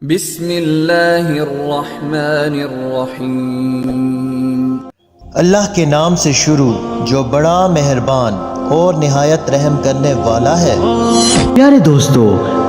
بسم اللہ الرحمن الرحیم۔ اللہ کے نام سے شروع جو بڑا مہربان اور نہایت رحم کرنے والا ہے۔ پیارے دوستو،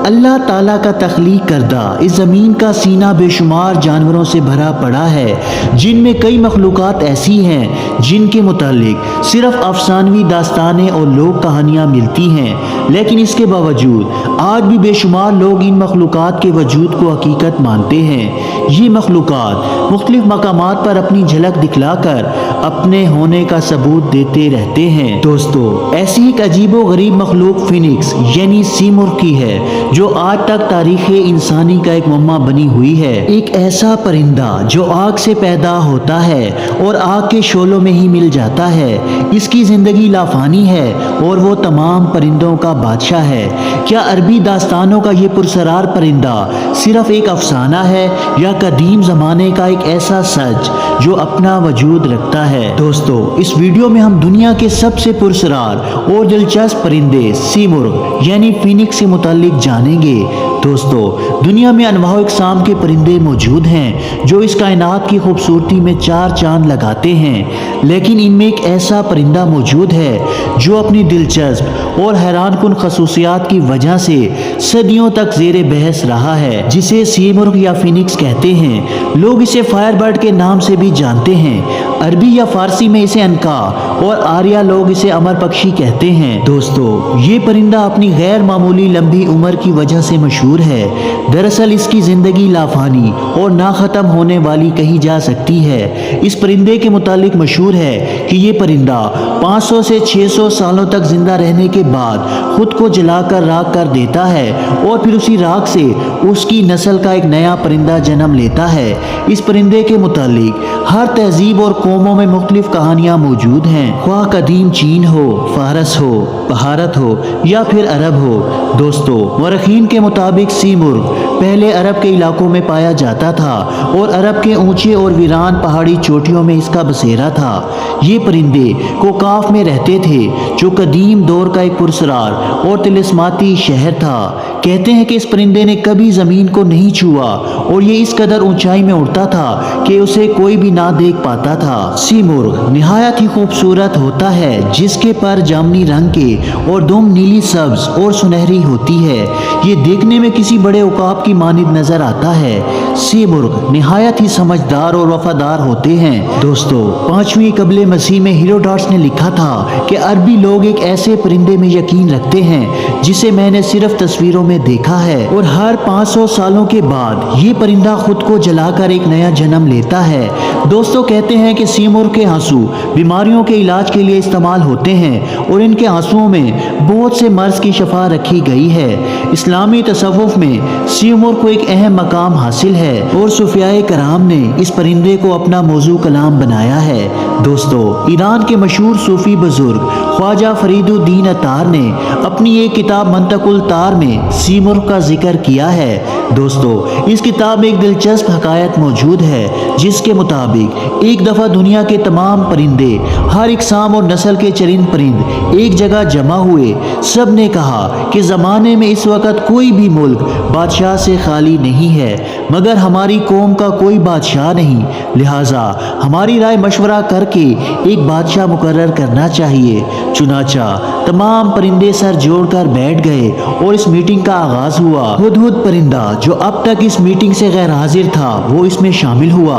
اللہ تعالیٰ کا تخلیق کردہ اس زمین کا سینہ بے شمار جانوروں سے بھرا پڑا ہے، جن میں کئی مخلوقات ایسی ہیں جن کے متعلق صرف افسانوی داستانیں اور لوک کہانیاں ملتی ہیں، لیکن اس کے باوجود آج بھی بے شمار لوگ ان مخلوقات کے وجود کو حقیقت مانتے ہیں۔ یہ مخلوقات مختلف مقامات پر اپنی جھلک دکھلا کر اپنے ہونے کا ثبوت دیتے رہتے ہیں۔ دوستو، ایسی ایک عجیب و غریب مخلوق فینکس یعنی سیمرغ کی ہے، جو آج تک تاریخ انسانی کا ایک معمہ بنی ہوئی ہے۔ ایک ایسا پرندہ جو آگ سے پیدا ہوتا ہے اور آگ کے شعلوں میں ہی مل جاتا ہے۔ اس کی زندگی لافانی ہے اور وہ تمام پرندوں کا بادشاہ ہے۔ کیا عربی داستانوں کا یہ پرسرار پرندہ صرف ایک افسانہ ہے یا قدیم زمانے کا ایک ایسا سچ جو اپنا وجود رکھتا ہے؟ دوستو، اس ویڈیو میں ہم دنیا کے سب سے پرسرار اور دلچسپ پرندے سیمرغ یعنی فینکس سے متعلق جانیں گے۔ دوستو، دنیا میں انواع و اقسام کے پرندے موجود ہیں جو اس کائنات کی خوبصورتی میں چار چاند لگاتے ہیں، لیکن ان میں ایک ایسا پرندہ موجود ہے جو اپنی دلچسپ اور حیران کن خصوصیات کی وجہ سے صدیوں تک زیر بحث رہا ہے، جسے سیمرغ یا فینکس کہتے ہیں۔ لوگ اسے فائر برڈ کے نام سے بھی جانتے ہیں۔ عربی یا فارسی میں اسے عنقا اور آریہ لوگ اسے امر پکشی کہتے ہیں۔ دوستو، یہ پرندہ اپنی غیر معمولی لمبی عمر کی وجہ سے مشہور ہے۔ دراصل اس کی زندگی لافانی اور نہ ختم ہونے والی کہی جا سکتی ہے۔ اس پرندے کے متعلق مشہور ہے کہ یہ پرندہ 500 سے 600 سالوں تک زندہ رہنے کے بعد خود کو جلا کر راکھ کر دیتا ہے اور پھر اسی راکھ سے اس کی نسل کا ایک نیا پرندہ جنم لیتا ہے۔ اس پرندے کے متعلق ہر تہذیب اور قوموں میں مختلف کہانیاں موجود ہیں، خواہ قدیم چین ہو، فارس ہو، بھارت ہو یا پھر عرب ہو۔ دوستو، مورخین کے مطابق سیمرغ پہلے عرب کے علاقوں میں پایا جاتا تھا اور عرب کے اونچے اور ویران پہاڑی چوٹیوں میں اس کا بسیرا تھا۔ یہ پرندے کوکاف میں رہتے تھے، جو قدیم دور کا ایک پرسرار اور طلسماتی شہر تھا۔ کہتے ہیں کہ اس پرندے نے کبھی زمین کو نہیں چھوا اور یہ اس قدر اونچائی میں اڑتا تھا کہ اسے کوئی بھی نہ دیکھ پاتا تھا۔ سیمرغ نہایت ہی خوبصورت ہوتا ہے، جس کے پر جامنی رنگ کے اور دم نیلی سبز اور سنہری ہوتی ہے۔ یہ دیکھنے میں کسی بڑے عقاب کی مانند نظر آتا ہے۔ سیمرغ نہایت ہی سمجھدار اور وفادار ہوتے ہیں۔ دوستو، 5ویں قبل مسیح میں ہیروڈوٹس نے لکھا تھا کہ عربی لوگ ایک ایسے پرندے میں یقین رکھتے ہیں جسے میں نے صرف تصویروں میں دیکھا ہے، اور ہر 500 سالوں کے بعد یہ پرندہ خود کو جلا کر ایک نیا جنم لیتا ہے۔ دوستو، کہتے ہیں کہ سیمرغ کے ہانسو بیماریوں کے علاج کے لیے استعمال ہوتے ہیں اور ان کے ہانسوؤں میں بہت سے مرض کی شفا رکھی گئی ہے۔ اسلامی تصوف میں سیمرغ کو ایک اہم مقام حاصل ہے اور صوفیاء کرام نے اس پرندے کو اپنا موضوع کلام بنایا ہے۔ دوستو، ایران کے مشہور صوفی بزرگ خواجہ فرید الدین اتار نے اپنی ایک کتاب منطق التار میں سیمرغ کا ذکر کیا ہے۔ دوستو، اس کتاب میں ایک دلچسپ حکایت موجود ہے، جس کے مطابق ایک دفعہ دنیا کے تمام پرندے، ہر اقسام اور نسل کے چرند پرند ایک جگہ جمع ہوئے۔ سب نے کہا کہ زمانے میں اس وقت کوئی بھی ملک بادشاہ سے خالی نہیں ہے، مگر ہماری قوم کا کوئی بادشاہ نہیں، لہٰذا ہماری رائے مشورہ کر کے ایک بادشاہ مقرر کرنا چاہیے۔ چنانچہ تمام پرندے سر جوڑ کر بیٹھ گئے اور اس میٹنگ کا آغاز ہوا۔ ہدہد پرندہ، جو اب تک اس میٹنگ سے غیر حاضر تھا، وہ اس میں شامل ہوا۔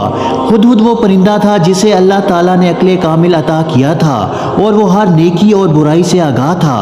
ہدہد وہ پرندہ تھا جسے اللہ تعالیٰ نے عقل کامل عطا کیا تھا اور وہ ہر نیکی اور برائی سے آگاہ تھا۔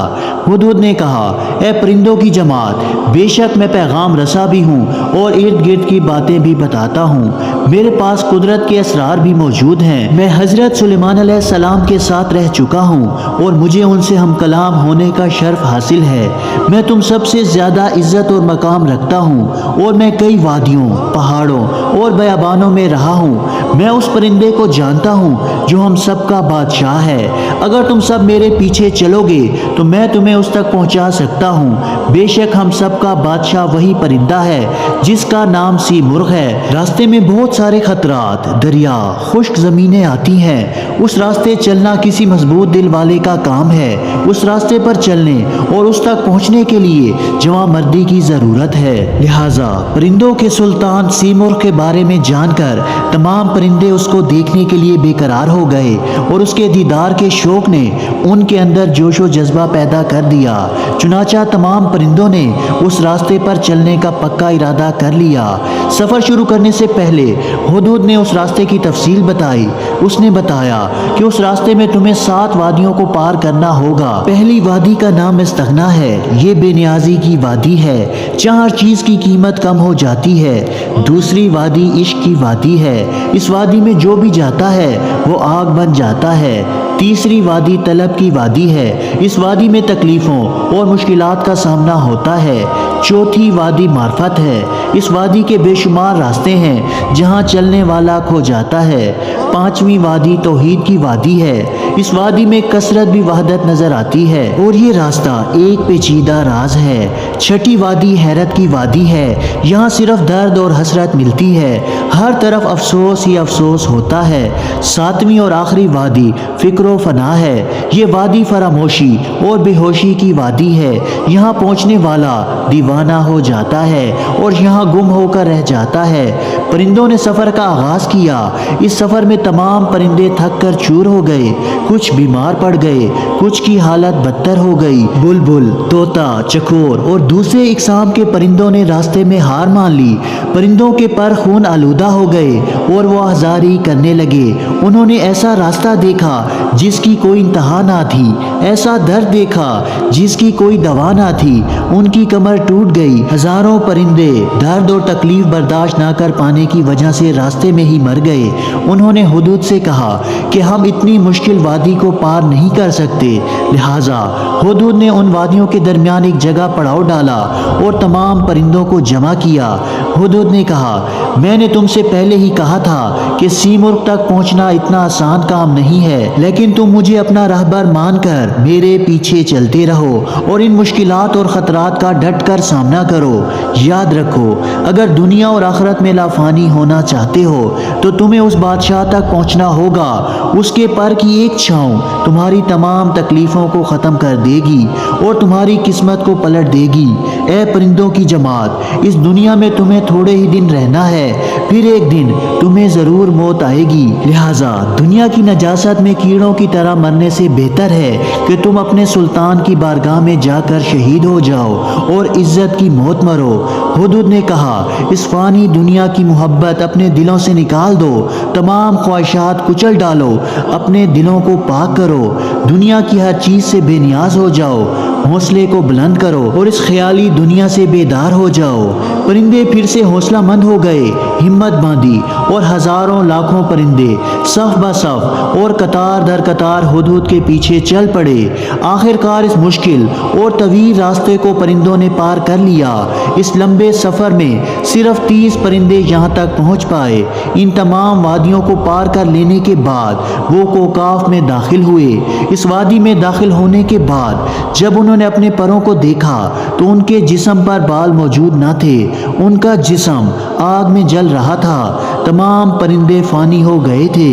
ہدہد نے کہا، اے پرندوں کی جماعت، بے شک میں پیغام رسا بھی ہوں اور ارد گرد کی باتیں بھی بتاتا ہوں۔ میرے پاس قدرت کے اسرار بھی موجود ہیں۔ میں حضرت سلیمان علیہ السلام کے ساتھ رہ چکا ہوں اور مجھے ان سے ہم کلام ہونے کا شرف حاصل ہے۔ میں تم سب سے زیادہ عزت اور مقام رکھتا ہوں اور میں کئی وادیوں، پہاڑوں اور بیابانوں میں رہا ہوں۔ میں اس پرندے کو جانتا ہوں جو ہم سب کا بادشاہ ہے۔ اگر تم سب میرے پیچھے چلو گے تو میں تمہیں اس تک پہنچا سکتا ہوں۔ بے شک ہم سب کا بادشاہ وہی پرندہ ہے جس کا نام سیمرغ ہے۔ راستے میں بہت سارے خطرات، دریا، خشک زمینیں آتی ہیں۔ اس راستے چلنا کسی مضبوط دل والے کا کام ہے۔ اس اس راستے پر چلنے اور اس تک پہنچنے کے لیے جواں مردی کی ضرورت ہے۔ لہٰذا پرندوں کے سلطان سیمرغ کے بارے میں جان کر تمام پرندے اس کو دیکھنے کے لیے بے قرار ہو گئے اور اس کے دیدار کے شوق نے ان کے اندر جوش و جذبہ پیدا کر دیا۔ چنانچہ تمام پرندوں نے اس راستے پر چلنے کا پکا ارادہ کر لیا۔ سفر شروع کرنے سے پہلے ہدہد نے اس راستے کی تفصیل بتائی۔ اس نے بتایا کہ اس راستے میں تمہیں 7 وادیوں کو پار کرنا ہوگا۔ پہلی وادی کا نام استغنا ہے، یہ بے نیازی کی وادی ہے جہاں ہر چیز کی قیمت کم ہو جاتی ہے۔ دوسری وادی عشق کی وادی ہے، اس وادی میں جو بھی جاتا ہے وہ آگ بن جاتا ہے۔ تیسری وادی طلب کی وادی ہے، اس وادی میں تکلیفوں اور مشکلات کا سامنا ہوتا ہے۔ چوتھی وادی معرفت ہے، اس وادی کے بے شمار راستے ہیں جہاں چلنے والا کھو جاتا ہے۔ پانچویں وادی توحید کی وادی ہے، اس وادی میں کثرت بھی وحدت نظر آتی ہے اور یہ راستہ ایک پیچیدہ راز ہے۔ چھٹی وادی حیرت کی وادی ہے، یہاں صرف درد اور حسرت ملتی ہے، ہر طرف افسوس ہی افسوس ہوتا ہے۔ ساتویں اور آخری وادی فکر و فنا ہے، یہ وادی فراموشی اور بے ہوشی کی وادی ہے، یہاں پہنچنے والا دیوانہ ہو جاتا ہے اور یہاں گم ہو کر رہ جاتا ہے۔ پرندوں نے سفر کا آغاز کیا۔ اس سفر میں تمام پرندے تھک کر چور ہو گئے، کچھ بیمار پڑ گئے، کچھ کی حالت بدتر ہو گئی۔ بلبل، طوطا، چکور اور دوسرے اقسام کے پرندوں نے راستے میں ہار مان لی۔ پرندوں کے پر خون آلودہ ہو گئے اور وہ آزاری کرنے لگے۔ انہوں نے ایسا راستہ دیکھا جس کی کوئی انتہا نہ تھی، ایسا درد دیکھا جس کی کوئی دوا نہ تھی، ان کی کمر ٹوٹ گئی۔ ہزاروں پرندے درد اور تکلیف برداشت نہ کر پانے کی وجہ سے راستے میں ہی مر گئے۔ انہوں نے ہدہد سے کہا کہ ہم اتنی مشکل وادی کو پار نہیں کر سکتے۔ لہٰذا ہدہد نے ان وادیوں کے درمیان ایک جگہ پڑاؤ ڈالا اور تمام پرندوں کو جمع کیا۔ ہدہد نے کہا، میں نے تم سے پہلے ہی کہا تھا کہ سیمرغ تک پہنچنا اتنا آسان کام نہیں ہے، لیکن تم مجھے اپنا رہبر مان کر میرے پیچھے چلتے رہو اور ان مشکلات اور خطرات کا ڈٹ کر سامنا کرو۔ یاد رکھو، اگر دنیا اور آخرت میں لافانی ہونا چاہتے ہو تو تمہیں اس بادشاہ تک پہنچنا ہوگا، اس کے پر کی ایک چھاؤں تمہاری تمام تکلیفوں کو ختم کر دے گی اور تمہاری قسمت کو پلٹ دے گی۔ اے پرندوں کی جماعت، اس دنیا میں تمہیں تھوڑے ہی دن رہنا ہے، پھر ایک دن تمہیں ضرور موت آئے گی۔ لہٰذا دنیا کی نجاست میں کیڑوں کی طرح مرنے سے بہتر ہے کہ تم اپنے سلطان کی بارگاہ میں جا کر شہید ہو جاؤ اور عزت کی موت مرو۔ ہدہد نے کہا، اس فانی دنیا کی محبت اپنے دلوں سے نکال دو، تمام خواہشات کچل ڈالو، اپنے دلوں کو پاک کرو، دنیا کی ہر چیز سے بے نیاز ہو جاؤ، حوصلے کو بلند کرو اور اس خیالی دنیا سے بیدار ہو جاؤ۔ پرندے پھر سے حوصلہ مند ہو گئے، ہمت باندھی اور ہزاروں لاکھوں پرندے صف بہ صف اور قطار در قطار ہدہد کے پیچھے چل پڑے۔ آخر کار اس مشکل اور طویل راستے کو پرندوں نے پار کر لیا۔ اس لمبے سفر میں صرف 30 پرندے یہاں تک پہنچ پائے۔ ان تمام وادیوں کو پار کر لینے کے بعد وہ کوکاف میں داخل ہوئے۔ اس وادی میں داخل ہونے کے بعد جب انہوں نے اپنے پروں کو دیکھا تو ان کے جسم پر بال موجود نہ تھے، ان کا جسم آگ میں جل رہا تھا۔ تمام پرندے فانی ہو گئے تھے۔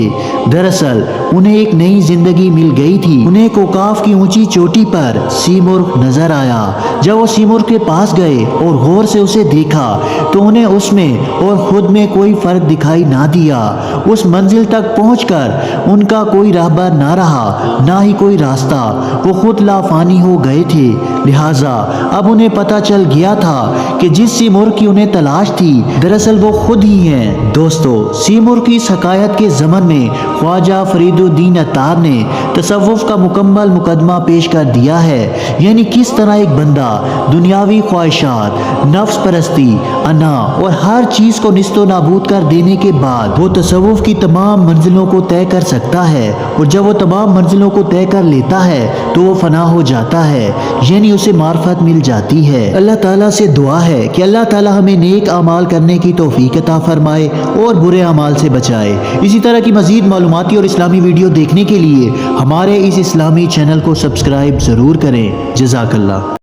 دراصل انہیں ایک نئی زندگی مل گئی تھی۔ انہیں کوکاف کی اونچی چوٹی پر سیمرغ نظر آیا۔ جب وہ سیمرغ کے پاس گئے اور غور سے اسے دیکھا تو انہیں اس میں اور خود میں کوئی فرق دکھائی نہ دیا۔ اس منزل تک پہنچ کر ان کا کوئی راہبر نہ رہا، نہ ہی کوئی راستہ، وہ خود لافانی ہو گئے تھے۔ لہٰذا اب انہیں پتہ چل گیا تھا کہ جس سیمرغ کی انہیں تلاش تھی دراصل وہ خود ہی ہیں۔ دوستو، سیمرغ کی اس حکایت کے ضمن میں خواجہ فرید الدین عطار نے تصوف کا مکمل مقدمہ پیش کر دیا ہے، یعنی کس طرح ایک بندہ دنیاوی خواہشات، نفس پرستی، انا اور ہر چیز کو نیست و نابود کر دینے کے بعد وہ تصوف کی تمام منزلوں کو طے کر سکتا ہے، اور جب وہ تمام منزلوں کو طے کر لیتا ہے تو وہ فنا ہو جاتا ہے، یعنی اسے معرفت مل جاتی ہے۔ اللہ تعالیٰ سے دعا ہے کہ اللہ تعالیٰ ہمیں نیک اعمال کرنے کی توفیق عطا فرمائے اور برے اعمال سے بچائے۔ اسی طرح کی مزید معلوماتی اور اسلامی ویڈیو دیکھنے کے لیے ہمارے اس اسلامی چینل کو سبسکرائب ضرور کریں۔ جزاک اللہ۔